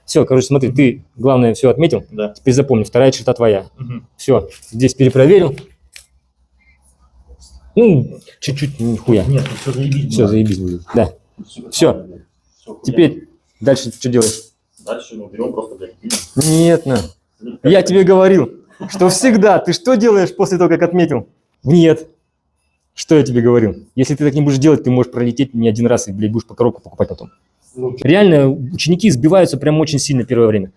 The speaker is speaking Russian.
Все, короче, смотри, ты, главное, все отметил. Да. Теперь запомни, вторая черта твоя. Мгм. Все, здесь перепроверил. Ну, чуть-чуть, нихуя. Нет, все заебись. Все, заебись будет. Да. Всё. Теперь дальше что делаешь? Дальше мы берем просто, блядь, кинем. Нет, на. Я тебе говорил, что всегда. Ты что делаешь после того, как отметил? Нет. Что я тебе говорил? Если ты так не будешь делать, ты можешь пролететь не один раз и, блядь, будешь по коробку покупать потом. Ну, Реально, ученики сбиваются прям очень сильно первое время.